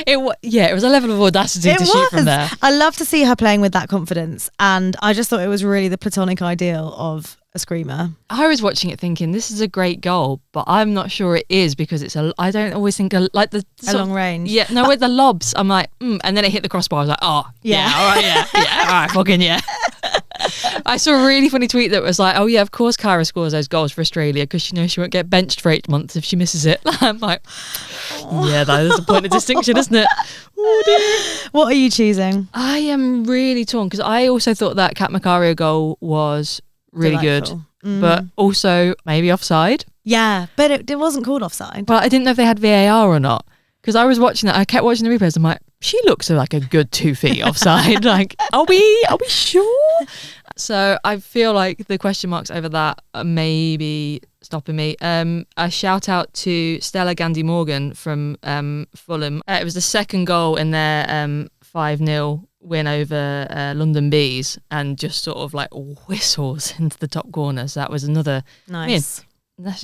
Speaker 1: It was a level of audacity to shoot from there. I love to see her playing with that confidence, and I just thought it was really the platonic ideal of a screamer. I was watching it thinking this is a great goal, but I'm not sure it is because I don't always think like the long range. Yeah, no, with the lobs, I'm like, and then it hit the crossbar. I was like, all right, all right, fucking yeah. I saw a really funny tweet that was like, oh yeah, of course Kyra scores those goals for Australia because she knows she won't get benched for 8 months if she misses it. I'm like, yeah, that is a point of distinction, isn't it? Oh dear. What are you choosing? I am really torn because I also thought that Kat Macario goal was really delightful. Good, but also maybe offside. Yeah, but it wasn't called offside. But I didn't know if they had VAR or not because I was watching that. I kept watching the replays. I'm like, she looks like a good 2 feet offside. Like, are we sure? So I feel like the question marks over that are maybe stopping me. A shout out to Stella Gandy Morgan from Fulham. It was the second goal in their 5-0 win over London Bees, and just sort of like whistles into the top corner. So that was another nice.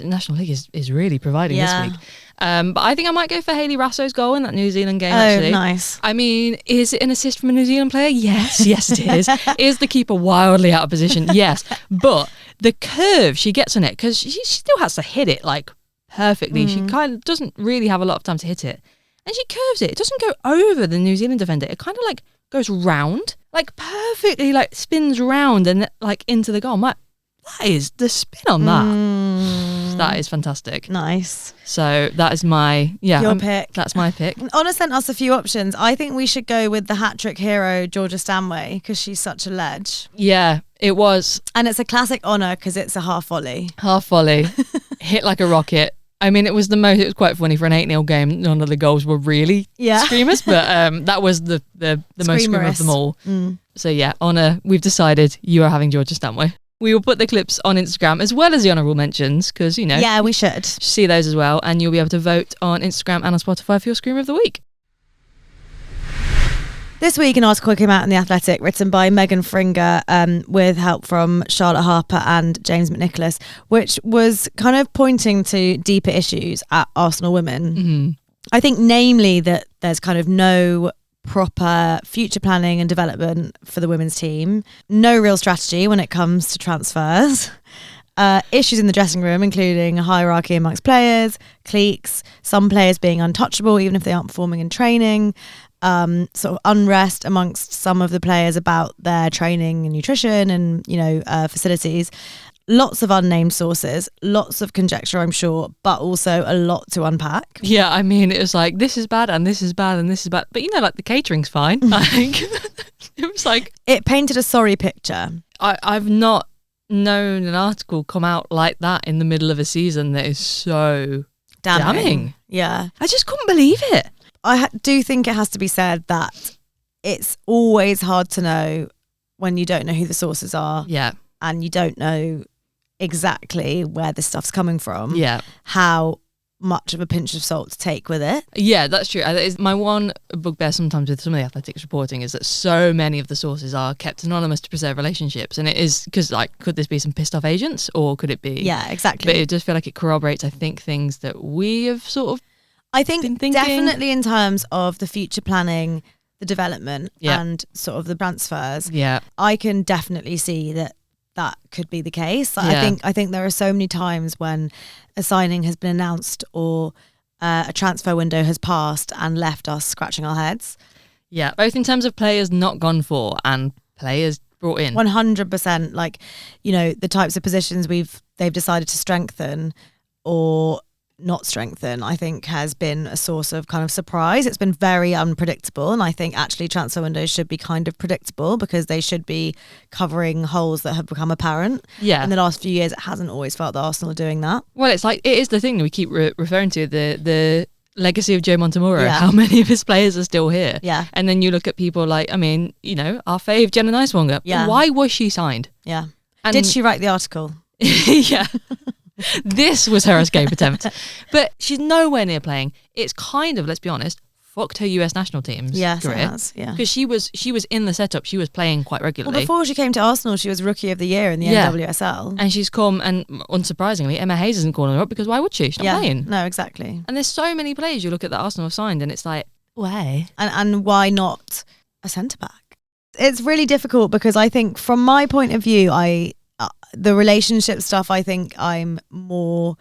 Speaker 1: National League is really providing this week. But I think I might go for Hayley Rasso's goal in that New Zealand game, actually. Oh, nice. I mean, is it an assist from a New Zealand player? Yes, it is. Is the keeper wildly out of position? Yes. But the curve she gets on it, because she still has to hit it like perfectly. She kind of doesn't really have a lot of time to hit it. And she curves it. It doesn't go over the New Zealand defender. It kind of like goes round, like perfectly like spins round and like into the goal. I'm like, that is the spin on that. That is fantastic. Nice. So that is my your pick. That's my pick. Honor sent us a few options. I think we should go with the hat-trick hero Georgia Stanway because she's such a ledge. Yeah, it was. And it's a classic Honor because it's a half volley. Hit like a rocket. I mean, it was quite funny for an 8-0 game. None of the goals were really screamers, but that was the most screamer of them all. So yeah, Honor, we've decided you are having Georgia Stanway. We will put the clips on Instagram as well as the honourable mentions because, you know. Yeah, we should. See those as well. And you'll be able to vote on Instagram and on Spotify for your Screamer of the Week. This week, an article came out in The Athletic written by Megan Fringer with help from Charlotte Harper and James McNicholas, which was kind of pointing to deeper issues at Arsenal women.
Speaker 2: Mm-hmm.
Speaker 1: I think namely that there's kind of no proper future planning and development for the women's team, no real strategy when it comes to transfers, issues in the dressing room, including a hierarchy amongst players, cliques, some players being untouchable even if they aren't performing in training, sort of unrest amongst some of the players about their training and nutrition and, facilities. Lots of unnamed sources, lots of conjecture, I'm sure, but also a lot to unpack.
Speaker 2: Yeah, I mean, it was like, this is bad and this is bad and this is bad. But, the catering's fine. Like, it was like...
Speaker 1: It painted a sorry picture.
Speaker 2: I've not known an article come out like that in the middle of a season that is so damning.
Speaker 1: Yeah.
Speaker 2: I just couldn't believe it.
Speaker 1: I do think it has to be said that it's always hard to know when you don't know who the sources are.
Speaker 2: Yeah.
Speaker 1: And you don't know exactly where this stuff's coming from.
Speaker 2: Yeah.
Speaker 1: How much of a pinch of salt to take with it.
Speaker 2: Yeah, that's true. That is my one bugbear sometimes with some of the Athletics reporting is that so many of the sources are kept anonymous to preserve relationships. And it is because, could this be some pissed off agents or could it be?
Speaker 1: Yeah, exactly.
Speaker 2: But it does feel like it corroborates, I think, things that we have sort of
Speaker 1: I think
Speaker 2: been thinking.
Speaker 1: Definitely in terms of the future planning, the development and sort of the transfers.
Speaker 2: Yeah.
Speaker 1: I can definitely see that could be the case. I think there are so many times when a signing has been announced or a transfer window has passed and left us scratching our heads.
Speaker 2: Yeah, both in terms of players not gone for and players brought in.
Speaker 1: 100%. The types of positions they've decided to strengthen or not strengthen, I think has been a source of kind of surprise. It's been very unpredictable, and I think actually transfer windows should be kind of predictable because they should be covering holes that have become apparent.
Speaker 2: Yeah.
Speaker 1: In the last few years, it hasn't always felt that Arsenal are doing that.
Speaker 2: Well, it's like, it is the thing that we keep referring to, the legacy of Joe Montemurro, how many of his players are still here.
Speaker 1: Yeah.
Speaker 2: And then you look at people like, our fave Jenna Nicewonga.
Speaker 1: Yeah.
Speaker 2: Why was she signed?
Speaker 1: Yeah.
Speaker 2: And
Speaker 1: did she write the article?
Speaker 2: Yeah. This was her escape attempt. But she's nowhere near playing. It's kind of, let's be honest, fucked her US national team's career.
Speaker 1: It has, yeah.
Speaker 2: Because she was in the setup. She was playing quite regularly.
Speaker 1: Well, before she came to Arsenal, she was Rookie of the Year in the NWSL.
Speaker 2: And she's come, and unsurprisingly, Emma Hayes isn't calling her up because why would she? She's not playing.
Speaker 1: No, exactly.
Speaker 2: And there's so many players you look at that Arsenal have signed and it's like, why?
Speaker 1: And why not a centre-back? It's really difficult because I think from my point of view, the relationship stuff I think I'm more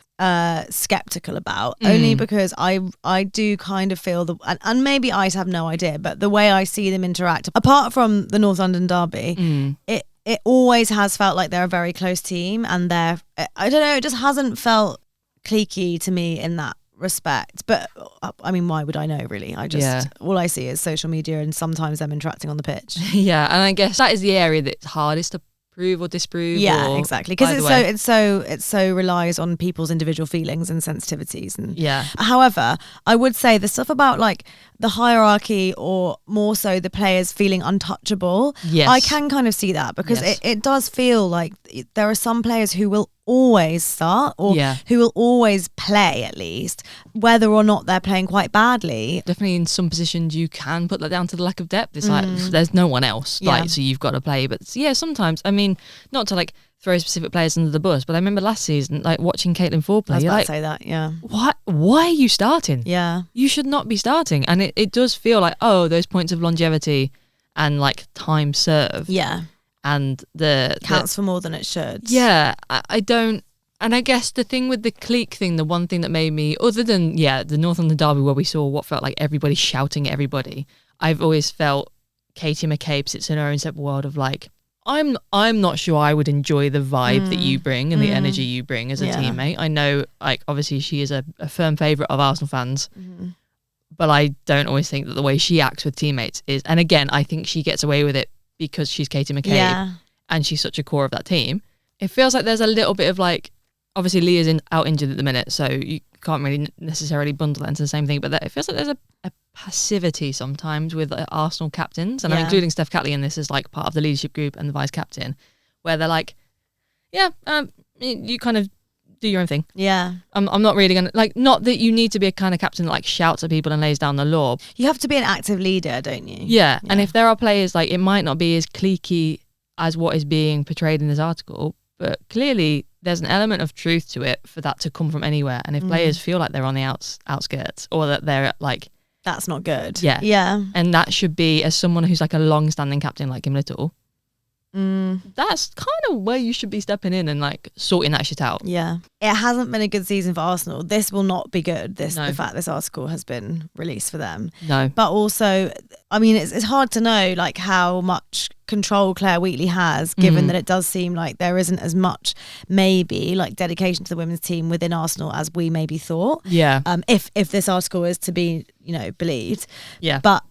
Speaker 1: skeptical about, only because I do kind of feel and maybe I have no idea, but the way I see them interact, apart from the North London derby, it always has felt like they're a very close team, and I don't know, it just hasn't felt cliquey to me in that respect. But I mean, why would I know, really? All I see is social media and sometimes them interacting on the pitch.
Speaker 2: Yeah, and I guess that is the area that's hardest to prove or disprove.
Speaker 1: Yeah, exactly. Because it so relies on people's individual feelings and sensitivities. And however, I would say the stuff about the hierarchy or more so the players feeling untouchable. Yes. I can kind of see that because it does feel like there are some players who will always start or who will always play, at least whether or not they're playing quite badly.
Speaker 2: Definitely in some positions you can put that down to the lack of depth. It's like there's no one else, so you've got to play. But sometimes, I mean, not to throw specific players under the bus, but I remember last season watching Caitlin Ford play.
Speaker 1: I was about to say that.
Speaker 2: Why are you starting?
Speaker 1: Yeah,
Speaker 2: you should not be starting. And it does feel like, those points of longevity and time served.
Speaker 1: Yeah.
Speaker 2: And
Speaker 1: counts for more than it should.
Speaker 2: Yeah, I don't. And I guess the thing with the clique thing, the one thing that made me, other than the North London derby where we saw what felt like everybody shouting at everybody, I've always felt Katie McCabe sits in her own separate world of I'm not sure I would enjoy the vibe that you bring and the energy you bring as a teammate. I know, obviously she is a firm favourite of Arsenal fans, but I don't always think that the way she acts with teammates is, and again, I think she gets away with it because she's Katie McCabe and she's such a core of that team. It feels like there's a little bit of obviously Leah's out injured at the minute, so you can't really necessarily bundle that into the same thing, but it feels like there's a passivity sometimes with Arsenal captains, and I'm including Steph Catley in this as part of the leadership group and the vice captain, where they're you kind of do your own thing.
Speaker 1: Yeah.
Speaker 2: I'm not really going to, like, not that you need to be a kind of captain that like shouts at people and lays down the law.
Speaker 1: You have to be an active leader, don't you?
Speaker 2: Yeah. And if there are players, like, it might not be as cliquey as what is being portrayed in this article, but clearly there's an element of truth to it for that to come from anywhere. And if players feel like they're on the outskirts, or that they're like,
Speaker 1: that's not good.
Speaker 2: Yeah. And that should be, as someone who's like a long-standing captain like Kim Little, that's kind of where you should be stepping in and like sorting that shit out.
Speaker 1: Yeah. It hasn't been a good season for Arsenal. This will not be good. The fact this article has been released for them.
Speaker 2: No.
Speaker 1: But also, I mean, it's hard to know like how much control Claire Wheatley has, given that it does seem like there isn't as much maybe like dedication to the women's team within Arsenal as we maybe thought.
Speaker 2: Yeah.
Speaker 1: If this article is to be, believed.
Speaker 2: Yeah.
Speaker 1: But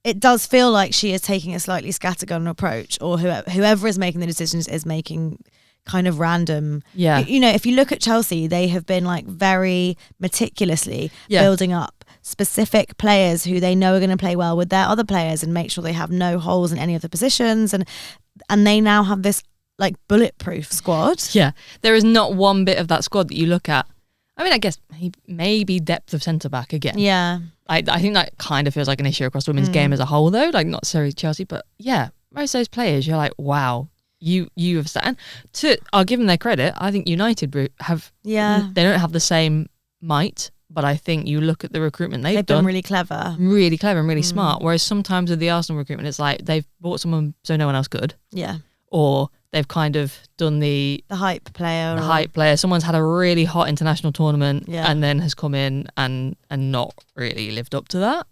Speaker 1: it does feel like she is taking a slightly scattergun approach, or whoever is making the decisions is making kind of random.
Speaker 2: Yeah.
Speaker 1: If you look at Chelsea, they have been like very meticulously building up specific players who they know are going to play well with their other players and make sure they have no holes in any of the positions. And they now have this like bulletproof squad.
Speaker 2: Yeah. There is not one bit of that squad that you look at. I mean, I guess maybe depth of centre-back again.
Speaker 1: Yeah.
Speaker 2: I think that kind of feels like an issue across the women's game as a whole, though. Like, not necessarily Chelsea, but yeah, most of those players, you're like, wow, you have started. I'll give them their credit. I think United have, they don't have the same might, but I think you look at the recruitment they've done.
Speaker 1: Been really clever
Speaker 2: and really smart. Whereas sometimes with the Arsenal recruitment, it's like they've bought someone so no one else could.
Speaker 1: Yeah.
Speaker 2: Or they've kind of done the hype player. Someone's had a really hot international tournament and then has come in and not really lived up to that.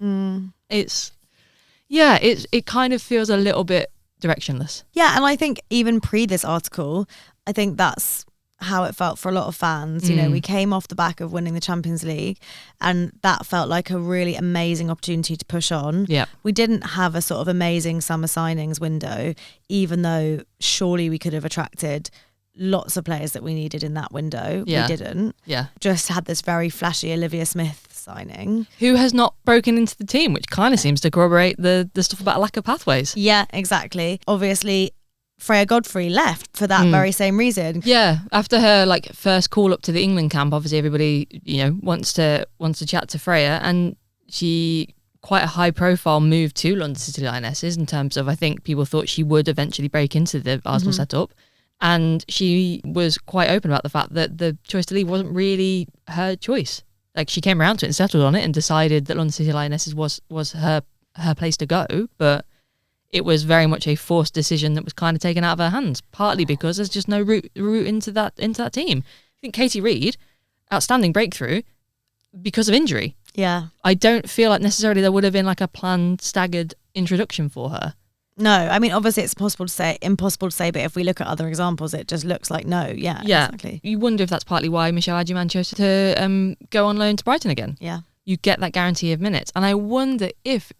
Speaker 2: It kind of feels a little bit directionless.
Speaker 1: Yeah, and I think even pre this article, I think that's how it felt for a lot of fans. We came off the back of winning the Champions League, and that felt like a really amazing opportunity to push on.
Speaker 2: Yeah.
Speaker 1: We didn't have a sort of amazing summer signings window, even though surely we could have attracted lots of players that we needed in that window.
Speaker 2: Yeah.
Speaker 1: We didn't.
Speaker 2: Yeah.
Speaker 1: Just had this very flashy Olivia Smith signing.
Speaker 2: Who has not broken into the team, which kind of seems to corroborate the stuff about lack of pathways.
Speaker 1: Yeah, exactly. Obviously, Freya Godfrey left for that very same reason.
Speaker 2: Yeah, after her like first call up to the England camp, obviously everybody wants to chat to Freya, and she quite a high profile move to London City Lionesses in terms of, I think people thought she would eventually break into the Arsenal setup, and she was quite open about the fact that the choice to leave wasn't really her choice. Like, she came around to it and settled on it and decided that London City Lionesses was her place to go, but it was very much a forced decision that was kind of taken out of her hands, partly because there's just no route into that team. I think Katie Reid, outstanding breakthrough because of injury.
Speaker 1: Yeah.
Speaker 2: I don't feel like necessarily there would have been like a planned, staggered introduction for her.
Speaker 1: No, I mean, obviously it's impossible to say, but if we look at other examples, it just looks like no. Yeah, exactly.
Speaker 2: You wonder if that's partly why Michelle Adjuman chose to go on loan to Brighton again.
Speaker 1: Yeah.
Speaker 2: You get that guarantee of minutes. And I wonder if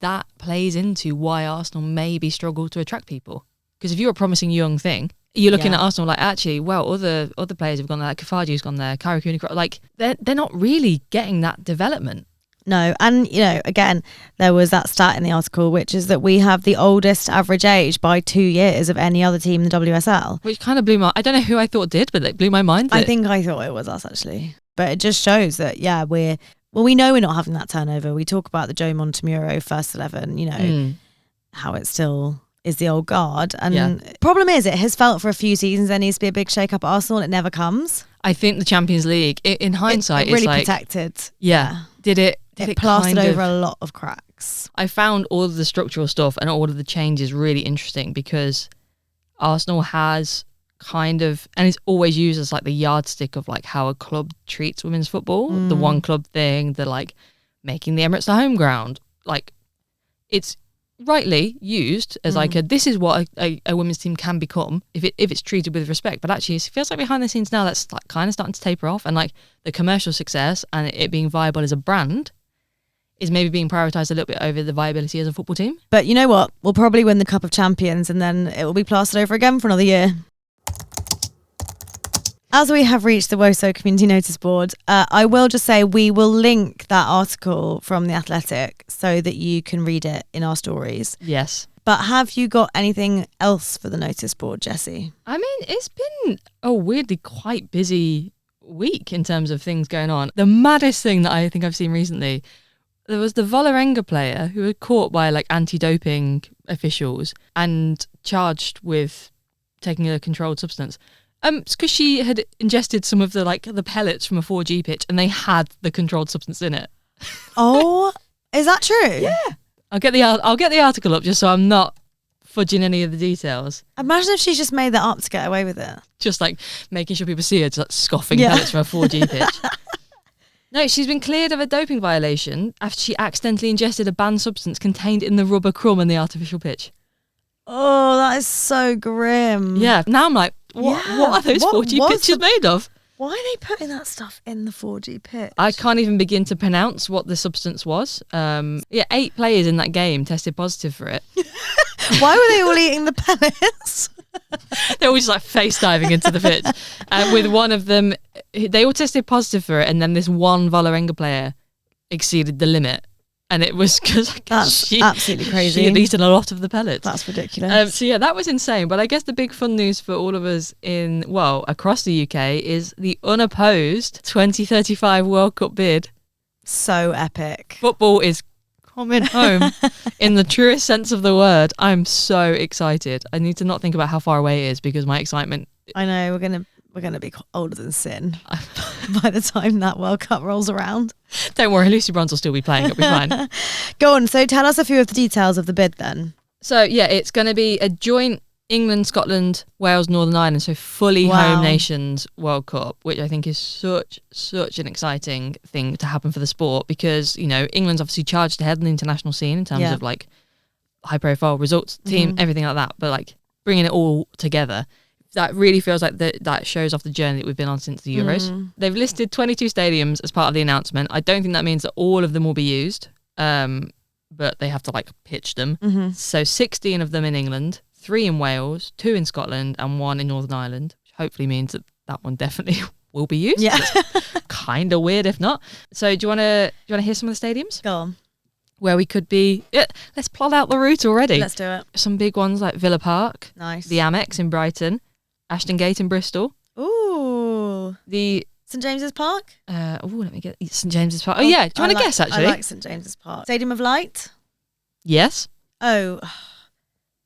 Speaker 2: that plays into why Arsenal maybe struggle to attract people. Because if you're a promising young thing, you're looking at Arsenal like, actually, well, other players have gone there, like Kafaji's gone there, Kyra Cooney, like they're not really getting that development.
Speaker 1: No, and again, there was that stat in the article, which is that we have the oldest average age by 2 years of any other team in the WSL.
Speaker 2: Which kind of blew I don't know who I thought did, but it blew my mind.
Speaker 1: I think I thought it was us, actually. But it just shows that, we know we're not having that turnover. We talk about the Joe Montemuro first 11, how it still is the old guard. And problem is, it has felt for a few seasons there needs to be a big shake-up at Arsenal, and it never comes.
Speaker 2: I think the Champions League, in hindsight,
Speaker 1: it really
Speaker 2: it's like,
Speaker 1: protected.
Speaker 2: Yeah. Did it
Speaker 1: plastered over a lot of cracks.
Speaker 2: I found all of the structural stuff and all of the changes really interesting, because Arsenal has kind of, and it's always used as like the yardstick of like how a club treats women's football. The one club thing, the like making the Emirates the home ground. Like, it's rightly used as like this is what a women's team can become if it's treated with respect. But actually, it feels like behind the scenes now that's like kind of starting to taper off, and like the commercial success and it being viable as a brand is maybe being prioritised a little bit over the viability as a football team.
Speaker 1: But you know what? We'll probably win the Cup of Champions, and then it will be plastered over again for another year. As we have reached the Woso Community Noticeboard, I will just say we will link that article from The Athletic so that you can read it in our stories.
Speaker 2: Yes.
Speaker 1: But have you got anything else for the notice board, Jessie?
Speaker 2: I mean, it's been a weirdly quite busy week in terms of things going on. The maddest thing that I think I've seen recently, there was the Vålerenga player who was caught by like anti-doping officials and charged with taking a controlled substance. It's because she had ingested some of the pellets from a 4G pitch and they had the controlled substance in it.
Speaker 1: Oh, is that true?
Speaker 2: Yeah. I'll get the article up just so I'm not fudging any of the details.
Speaker 1: Imagine if she's just made that up to get away with it.
Speaker 2: Just like making sure people see her just like scoffing pellets from a 4G pitch. No, she's been cleared of a doping violation after she accidentally ingested a banned substance contained in the rubber crumb in the artificial pitch.
Speaker 1: Oh, that is so grim.
Speaker 2: Yeah. Now I'm like, what are those 4G pitches made of?
Speaker 1: Why are they putting that stuff in the 4G pitch?
Speaker 2: I can't even begin to pronounce what the substance was. 8 players in that game tested positive for it.
Speaker 1: Why were they all eating the pellets?
Speaker 2: They were just like face diving into the pitch. With one of them, they all tested positive for it, and then this one Vålerenga player exceeded the limit. And it was because
Speaker 1: absolutely crazy.
Speaker 2: She had eaten a lot of the pellets.
Speaker 1: That's ridiculous.
Speaker 2: So yeah, that was insane. But I guess the big fun news for all of us across the UK is the unopposed 2035 World Cup bid.
Speaker 1: So epic.
Speaker 2: Football is coming home in the truest sense of the word. I'm so excited. I need to not think about how far away it is because my excitement.
Speaker 1: I know we're gonna be older than sin by the time that World Cup rolls around.
Speaker 2: Don't worry, Lucy Bronze will still be playing. It'll be fine.
Speaker 1: Go on. So tell us a few of the details of the bid then.
Speaker 2: So yeah, it's going to be a joint England, Scotland, Wales, Northern Ireland, so fully home nations World Cup, which I think is such an exciting thing to happen for the sport because, you know, England's obviously charged ahead on the international scene in terms of like high profile results, team, everything like that. But like bringing it all together, that really feels like that shows off the journey that we've been on since the Euros. They've listed 22 stadiums as part of the announcement. I don't think that means that all of them will be used, but they have to like pitch them. So 16 of them in England, 3 in Wales, 2 in Scotland, and 1 in Northern Ireland, which hopefully means that one definitely will be used.
Speaker 1: Yeah,
Speaker 2: kind of weird if not. So do you want to hear some of the stadiums?
Speaker 1: Go on.
Speaker 2: Where we could be. Let's plot out the route already.
Speaker 1: Let's do it.
Speaker 2: Some big ones like Villa Park,
Speaker 1: nice.
Speaker 2: The Amex in Brighton, Ashton Gate in Bristol.
Speaker 1: Ooh.
Speaker 2: The
Speaker 1: St James's Park?
Speaker 2: Let me get St James's Park. Oh yeah, do you want to guess actually?
Speaker 1: I like St James's Park. Stadium of Light?
Speaker 2: Yes.
Speaker 1: Oh,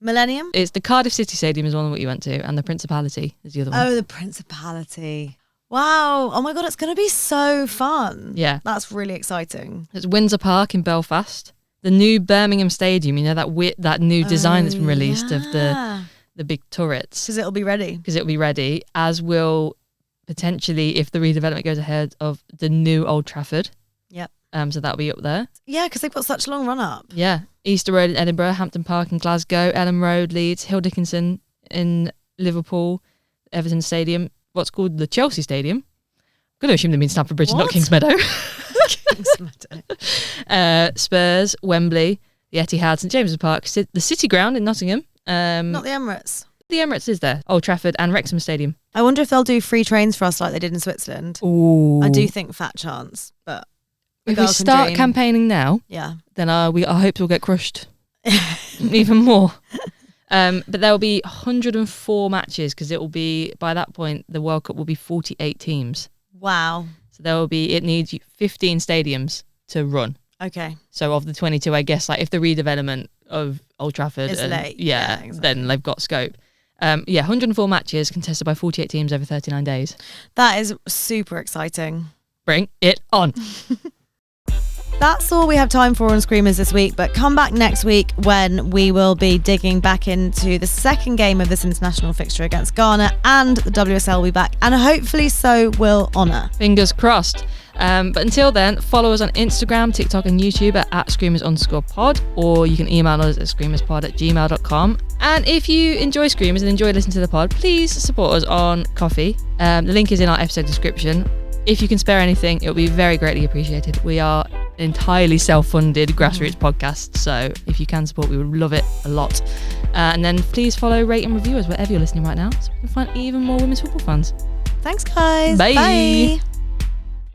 Speaker 1: Millennium?
Speaker 2: It's the Cardiff City Stadium is one that you went to, and the Principality is the other one.
Speaker 1: Oh, the Principality. Wow. Oh my God, it's going to be so fun.
Speaker 2: Yeah.
Speaker 1: That's really exciting.
Speaker 2: It's Windsor Park in Belfast. The new Birmingham Stadium, you know, that new design that's been released of the big turrets.
Speaker 1: Because it'll be ready.
Speaker 2: Because it'll be ready, as will potentially, if the redevelopment goes ahead, of the new Old Trafford.
Speaker 1: Yep.
Speaker 2: So that'll be up there.
Speaker 1: Yeah, because they've got such a long run up.
Speaker 2: Yeah. Easter Road in Edinburgh, Hampton Park in Glasgow, Elm Road, Leeds, Hill Dickinson in Liverpool, Everton Stadium, what's called the Chelsea Stadium. I'm going to assume they mean Stamford Bridge, not Kings Meadow.
Speaker 1: Kings Meadow.
Speaker 2: Spurs, Wembley, the Etihad, St James's Park, the City Ground in Nottingham.
Speaker 1: Not the Emirates.
Speaker 2: The Emirates is there. Old Trafford and Wrexham Stadium.
Speaker 1: I wonder if they'll do free trains for us like they did in Switzerland.
Speaker 2: Ooh.
Speaker 1: I do think fat chance, but
Speaker 2: if we start campaigning now, then our hopes will get crushed even more. But there will be 104 matches because it will be, by that point, the World Cup will be 48 teams.
Speaker 1: Wow.
Speaker 2: So it needs 15 stadiums to run.
Speaker 1: Okay.
Speaker 2: So of the 22, I guess, like if the redevelopment of Old Trafford
Speaker 1: is late, exactly.
Speaker 2: Then they've got scope. 104 matches contested by 48 teams over 39 days.
Speaker 1: That is super exciting.
Speaker 2: Bring it on.
Speaker 1: That's all we have time for on Screamers this week, but come back next week when we will be digging back into the second game of this international fixture against Ghana, and the WSL will be back, and hopefully so will Honour.
Speaker 2: Fingers crossed. But until then, follow us on Instagram, TikTok and YouTube at @Screamers_pod, or you can email us at screamerspod@gmail.com. And if you enjoy Screamers and enjoy listening to the pod, please support us on Ko-fi. The link is in our episode description. If you can spare anything, it will be very greatly appreciated. We are an entirely self-funded grassroots podcast, so if you can support, we would love it a lot. And then please follow, rate and review us wherever you're listening right now, so we can find even more women's football fans.
Speaker 1: Thanks, guys.
Speaker 2: Bye.